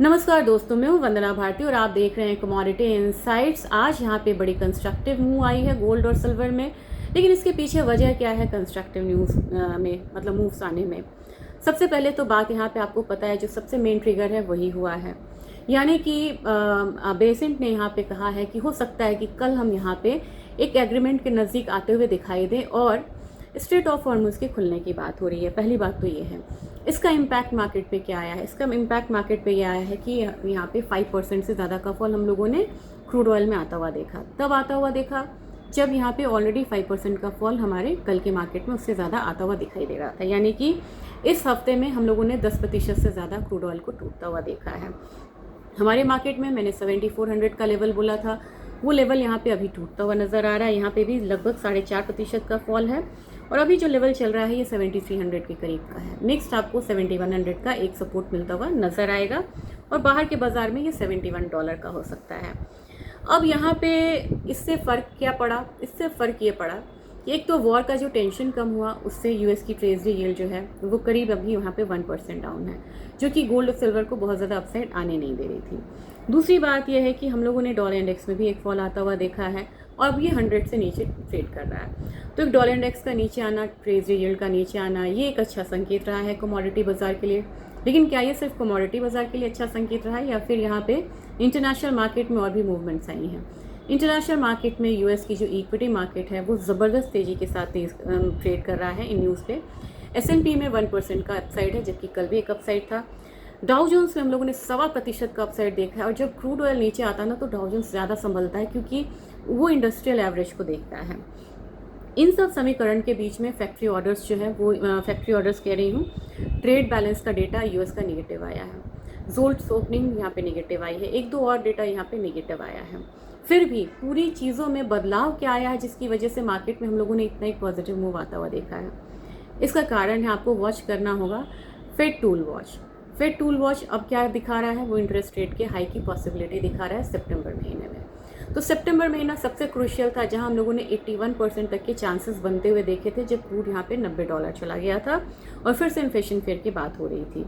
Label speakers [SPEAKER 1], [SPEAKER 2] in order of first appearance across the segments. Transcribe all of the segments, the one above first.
[SPEAKER 1] नमस्कार दोस्तों, मैं हूं वंदना भारती और आप देख रहे हैं कमोडिटी इनसाइट्स। आज यहां पे बड़ी कंस्ट्रक्टिव मूव आई है गोल्ड और सिल्वर में, लेकिन इसके पीछे वजह क्या है कंस्ट्रक्टिव न्यूज़ में, मतलब मूव्स आने में। सबसे पहले तो बात यहां पे आपको पता है, जो सबसे मेन ट्रिगर है वही हुआ है, यानी कि बेसेंट ने यहां पे कहा है कि हो सकता है कि कल हम यहां पे एक एग्रीमेंट के नज़दीक आते हुए दिखाई दें और स्ट्रेट ऑफ हॉर्मुज़ के खुलने की बात हो रही है। पहली बात तो ये है। इसका इम्पैक्ट मार्केट पे क्या आया है? इसका इम्पैक्ट मार्केट पे ये आया है कि यहाँ पे 5% से ज़्यादा का फॉल हम लोगों ने क्रूड ऑयल में आता हुआ देखा। तब आता हुआ देखा जब यहाँ पे ऑलरेडी 5% का फॉल हमारे कल के मार्केट में उससे ज़्यादा आता हुआ दिखाई दे रहा था, यानी कि इस हफ्ते में हम लोगों ने 10% से ज़्यादा क्रूड ऑयल को टूटता हुआ देखा है। हमारे मार्केट में मैंने 7400 का लेवल बोला था, वो लेवल यहाँ पे अभी टूटता हुआ नज़र आ रहा है। यहाँ पे भी लगभग 4.5% का फॉल है और अभी जो लेवल चल रहा है ये 7300 के करीब का है। नेक्स्ट आपको 7100 का एक सपोर्ट मिलता हुआ नज़र आएगा और बाहर के बाज़ार में ये $71 का हो सकता है। अब यहाँ पे इससे फ़र्क क्या पड़ा? इससे फ़र्क ये पड़ा कि एक तो वॉर का जो टेंशन कम हुआ उससे यूएस की ट्रेजरी यील्ड जो है वो करीब अभी यहाँ पे 1% डाउन है, जो कि गोल्ड और सिल्वर को बहुत ज़्यादा अपसाइड आने नहीं दे रही थी। दूसरी बात यह है कि हम लोगों ने डॉलर इंडेक्स में भी एक फॉल आता हुआ देखा है और अब ये 100 से नीचे ट्रेड कर रहा है। तो एक डॉलर इंडेक्स का नीचे आना, ट्रेजरी यील्ड का नीचे आना, ये एक अच्छा संकेत रहा है कमोडिटी बाजार के लिए। लेकिन क्या ये सिर्फ कमोडिटी बाजार के लिए अच्छा संकेत रहा है या फिर यहाँ पे इंटरनेशनल मार्केट में और भी मूवमेंट्स आई हैं? इंटरनेशनल मार्केट में यूएस की जो इक्विटी मार्केट है वो ज़बरदस्त तेज़ी के साथ ट्रेड कर रहा है इन न्यूज़ पे। S&P में 1% का अपसाइड है, जबकि कल भी एक अपसाइड था। डाउ जोन्स में हम लोगों ने 1.25% का अपसाइड देखा है और जब क्रूड ऑयल नीचे आता है ना तो डाउ जोन्स ज़्यादा संभलता है, क्योंकि वो इंडस्ट्रियल एवरेज को देखता है। इन सब समीकरण के बीच में फैक्ट्री ऑर्डर्स जो है वो फैक्ट्री ऑर्डर्स कह रही हूँ, ट्रेड बैलेंस का डेटा यूएस का निगेटिव आया है। जोल्ट्स ओपनिंग यहाँ पे निगेटिव आई है, एक दो और डेटा यहाँ पे निगेटिव आया है। फिर भी पूरी चीज़ों में बदलाव क्या आया है जिसकी वजह से मार्केट में हम लोगों ने इतना एक पॉजिटिव मूव आता हुआ देखा है? इसका कारण है, आपको वॉच करना होगा Fed tool watch. Fed tool watch अब क्या दिखा रहा है? वो इंटरेस्ट रेट के हाई की पॉसिबिलिटी दिखा रहा है सितंबर महीने में। तो सितंबर महीना सबसे क्रूशियल था, जहां हम लोगों ने 81% तक के चांसेस बनते हुए देखे थे, जब क्रूड यहाँ पे $90 चला गया था और फिर से इन्फ्लेशन फेयर की बात हो रही थी।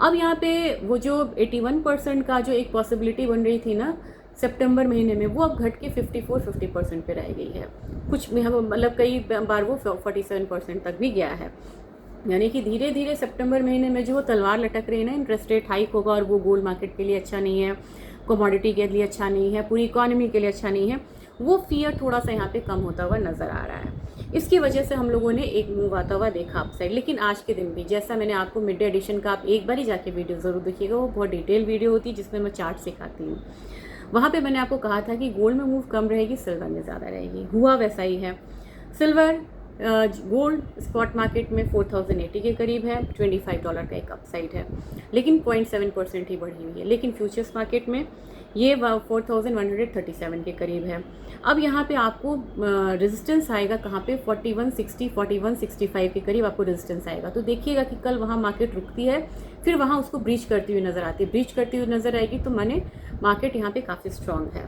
[SPEAKER 1] अब यहाँ पे वो जो 81% का जो एक पॉसिबिलिटी बन रही थी ना सितंबर महीने में, वो अब घट के 54-50% पे रह गई है। कुछ मतलब कई बार वो 47% तक भी गया है। यानी कि धीरे धीरे सितंबर महीने में जो तलवार लटक रही है ना, इंटरेस्ट रेट हाइक होगा और वो गोल्ड मार्केट के लिए अच्छा नहीं है, कमोडिटी के लिए अच्छा नहीं है, पूरी इकोनॉमी के लिए अच्छा नहीं है, वो फियर थोड़ा सा यहाँ पे कम होता हुआ नज़र आ रहा है। इसकी वजह से हम लोगों ने एक मूव आता हुआ देखा अपसाइड। लेकिन आज के दिन भी, जैसा मैंने आपको मिड डे एडिशन का, आप एक बार ही जाके वीडियो ज़रूर देखिएगा, वो बहुत डिटेल वीडियो होती है जिसमें मैं चार्ट सिखाती हूँ। वहाँ पे मैंने आपको कहा था कि गोल्ड में मूव कम रहेगी, सिल्वर में ज़्यादा रहेगी। हुआ वैसा ही है। सिल्वर गोल्ड स्पॉट मार्केट में 4080 के करीब है, $25 का एक अपसाइड है, लेकिन 0.7% ही बढ़ी हुई है। लेकिन फ्यूचर्स मार्केट में ये 4137 के करीब है। अब यहाँ पे आपको रेजिस्टेंस आएगा कहाँ पे? 4160 4165 के करीब आपको रेजिस्टेंस आएगा। तो देखिएगा कि कल वहाँ मार्केट रुकती है, फिर वहाँ उसको ब्रीच करती हुई नज़र आती है। ब्रीच करती हुई नज़र आएगी तो माने मार्केट यहाँ पे काफ़ी स्ट्रांग है,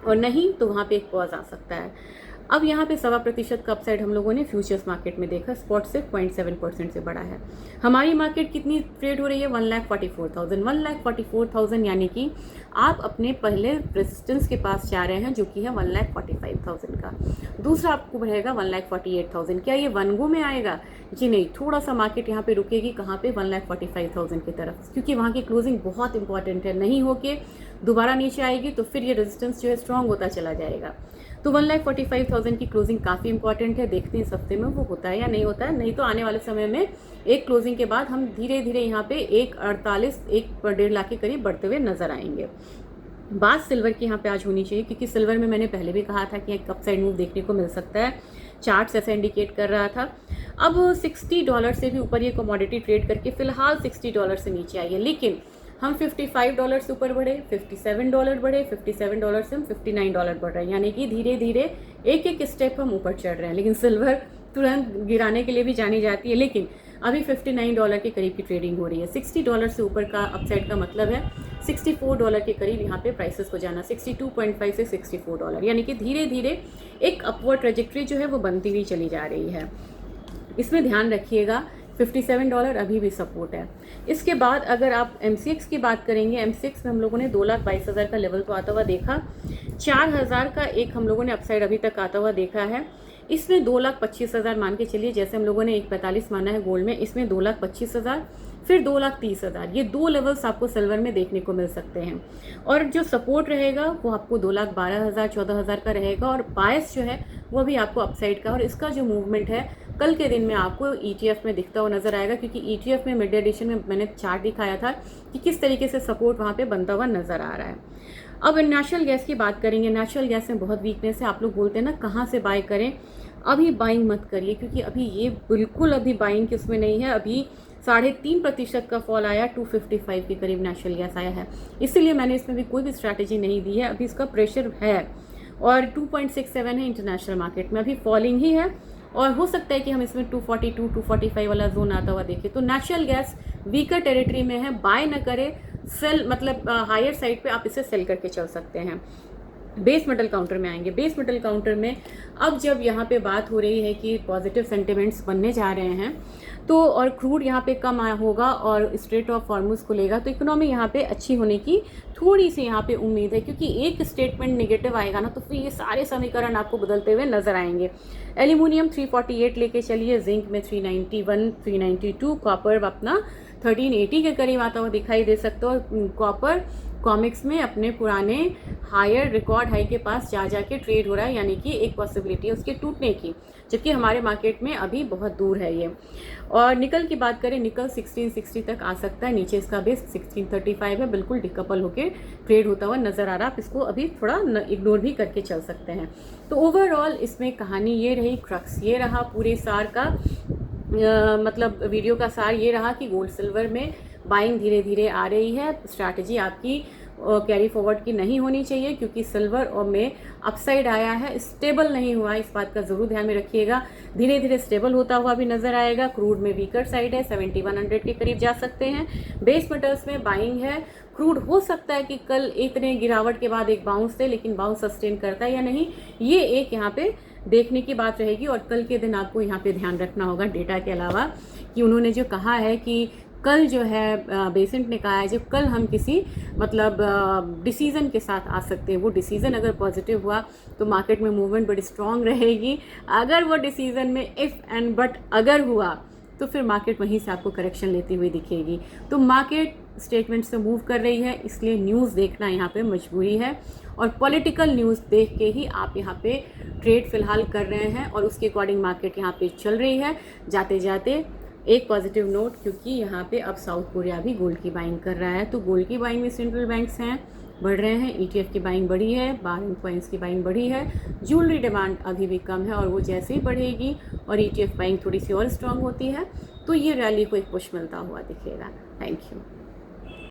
[SPEAKER 1] और नहीं तो वहाँ पे एक पॉज आ सकता है। अब यहाँ पे 1.25% का अपसाइड हम लोगों ने फ्यूचर्स मार्केट में देखा, स्पॉट से 0.7% से बड़ा है। हमारी मार्केट कितनी ट्रेड हो रही है? 1,44,000 1,44,000, यानी कि आप अपने पहले रेजिस्टेंस के पास जा रहे हैं, जो कि है 1,45,000 का। दूसरा आपको रहेगा 1,48,000। क्या ये वन गो में आएगा? जी नहीं, थोड़ा सा मार्केट यहाँ पे रुकेगी, कहाँ पे? 1,45,000 की तरफ, क्योंकि वहाँ की क्लोजिंग बहुत इंपॉर्टेंट है। नहीं होके दोबारा नीचे आएगी तो फिर ये रेजिस्टेंस जो है स्ट्रांग होता चला जाएगा। तो 1,45,000 की क्लोजिंग काफ़ी इंपॉर्टेंट है। देखते हैं इस हफ्ते में वो होता है या नहीं होता है। नहीं तो आने वाले समय में एक क्लोजिंग के बाद हम धीरे धीरे यहाँ पे 1.48 1.5 लाख के करीब बढ़ते हुए नजर आएंगे। बात सिल्वर की यहाँ पे आज होनी चाहिए, क्योंकि सिल्वर में मैंने पहले भी कहा था कि एक अपसाइड मूव देखने को मिल सकता है। चार्ट्स ऐसा इंडिकेट कर रहा था। अब $60 से भी ऊपर ये कमोडिटी ट्रेड करके फिलहाल $60 से नीचे आई है, लेकिन हम $55 से ऊपर बढ़े, $57 बढ़े, $57 से हम $59 बढ़ रहे हैं, यानी कि धीरे धीरे एक एक स्टेप हम ऊपर चढ़ रहे हैं। लेकिन सिल्वर तुरंत गिराने के लिए भी जानी जाती है, लेकिन अभी $59 के करीब की ट्रेडिंग हो रही है। $60 से ऊपर का अपसाइड का मतलब है $64 के करीब यहाँ पे प्राइसेस को जाना, 62.5 से $64, यानी कि धीरे धीरे एक अपवर्ड ट्रेजेक्ट्री जो है वो बनती हुई चली जा रही है। इसमें ध्यान रखिएगा $57 अभी भी सपोर्ट है। इसके बाद अगर आप MCX की बात करेंगे, MCX में हम लोगों ने 2,22,000 का लेवल तो आता हुआ देखा, 4,000 का एक हम लोगों ने अपसाइड अभी तक आता हुआ देखा है। इसमें 2,25,000 मान के चलिए, जैसे हम लोगों ने 1,45 माना है गोल्ड में, इसमें 2,25,000, फिर 2,30,000, ये 2 लेवल्स आपको सिल्वर में देखने को मिल सकते हैं। और जो सपोर्ट रहेगा वो आपको 2,12,000 14,000 का रहेगा, और बायस जो है वो भी आपको अपसाइड का। और इसका जो मूवमेंट है कल के दिन में आपको ETF में दिखता हुआ नजर आएगा, क्योंकि ETF में मिड डे एडिशन में मैंने चार्ट दिखाया था कि किस तरीके से सपोर्ट वहाँ पे बनता हुआ नजर आ रहा है। अब नेचुरल गैस की बात करेंगे। नेचुरल गैस में बहुत वीकनेस है। आप लोग बोलते हैं ना कहाँ से बाय करें, अभी बाइंग मत करिए, क्योंकि अभी ये बिल्कुल अभी बाइंग की उसमें नहीं है। अभी 3.5% का फॉल आया, 255 के करीब नेचुरल गैस आया है, इसीलिए मैंने इसमें भी कोई भी स्ट्रैटेजी नहीं दी है। अभी इसका प्रेशर है और 2.67 है इंटरनेशनल मार्केट में, अभी फॉलिंग ही है, और हो सकता है कि हम इसमें 242 245 वाला जोन आता हुआ देखें। तो नेचुरल गैस वीकर टेरिटरी में है, बाय न करें, सेल मतलब हायर साइड पे आप इसे सेल करके चल सकते हैं। बेस मेटल काउंटर में आएंगे। बेस मेटल काउंटर में अब जब यहाँ पे बात हो रही है कि पॉजिटिव सेंटिमेंट्स बनने जा रहे हैं, तो और क्रूड यहाँ पे कम होगा और स्ट्रेट ऑफ हॉर्मुज खुलेगा, तो इकोनॉमी यहाँ पे अच्छी होने की थोड़ी सी यहाँ पे उम्मीद है, क्योंकि एक स्टेटमेंट नेगेटिव आएगा ना तो फिर ये सारे समीकरण आपको बदलते हुए नजर आएंगे। एल्यूमिनियम 348 लेके चलिए, जिंक में 391 392, कॉपर अपना 1380 के करीब आता हुआ दिखाई दे सकता है, और कॉपर कॉमिक्स में अपने पुराने हायर रिकॉर्ड हाई के पास जा जाके ट्रेड हो रहा है, यानी कि एक पॉसिबिलिटी है उसके टूटने की, जबकि हमारे मार्केट में अभी बहुत दूर है ये। और निकल की बात करें, निकल 1660 तक आ सकता है, नीचे इसका बेस 1635 है, बिल्कुल डिकपल होके ट्रेड होता हुआ नजर आ रहा है। आप इसको अभी थोड़ा इग्नोर भी करके चल सकते हैं। तो ओवरऑल इसमें कहानी ये रही, क्रक्स ये रहा पूरे सार का, मतलब वीडियो का सार ये रहा कि गोल्ड सिल्वर में बाइंग धीरे धीरे आ रही है। स्ट्रैटेजी आपकी कैरी फॉरवर्ड की नहीं होनी चाहिए, क्योंकि सिल्वर और में अपसाइड आया है, स्टेबल नहीं हुआ है, इस बात का जरूर ध्यान में रखिएगा। धीरे धीरे स्टेबल होता हुआ भी नजर आएगा। क्रूड में वीकर साइड है, 7100 के करीब जा सकते हैं। बेस मेटल्स में बाइंग है। क्रूड हो सकता है कि कल इतने गिरावट के बाद एक बाउंस दे, लेकिन बाउंस सस्टेन करता है या नहीं, ये एक यहाँ पे देखने की बात रहेगी। और कल के दिन आपको यहाँ पे ध्यान रखना होगा डेटा के अलावा, कि उन्होंने जो कहा है कि कल जो है बेसेंट ने कहा है जब कल हम किसी मतलब डिसीजन के साथ आ सकते हैं। वो डिसीजन अगर पॉजिटिव हुआ तो मार्केट में मूवमेंट बड़ी स्ट्रांग रहेगी। अगर वो डिसीजन में इफ़ एंड बट अगर हुआ तो फिर मार्केट वहीं से आपको करेक्शन लेती हुई दिखेगी। तो मार्केट स्टेटमेंट से मूव कर रही है, इसलिए न्यूज़ देखना यहाँ पे मजबूरी है, और पॉलिटिकल न्यूज़ देख के ही आप यहाँ पे ट्रेड फिलहाल कर रहे हैं, और उसके अकॉर्डिंग मार्केट यहाँ पे चल रही है। जाते जाते एक पॉजिटिव नोट, क्योंकि यहाँ पे अब साउथ कोरिया भी गोल्ड की बाइंग कर रहा है, तो गोल्ड की बाइंग में सेंट्रल बैंक्स हैं बढ़ रहे हैं, ETF की बाइंग बढ़ी है, बारिंग कॉइन्स की बाइंग बढ़ी है, ज्वेलरी डिमांड अभी भी कम है, और वो जैसे ही बढ़ेगी और ETF बाइंग थोड़ी सी और स्ट्रांग होती है तो ये रैली को एक पुश मिलता हुआ दिखेगा। Thank you.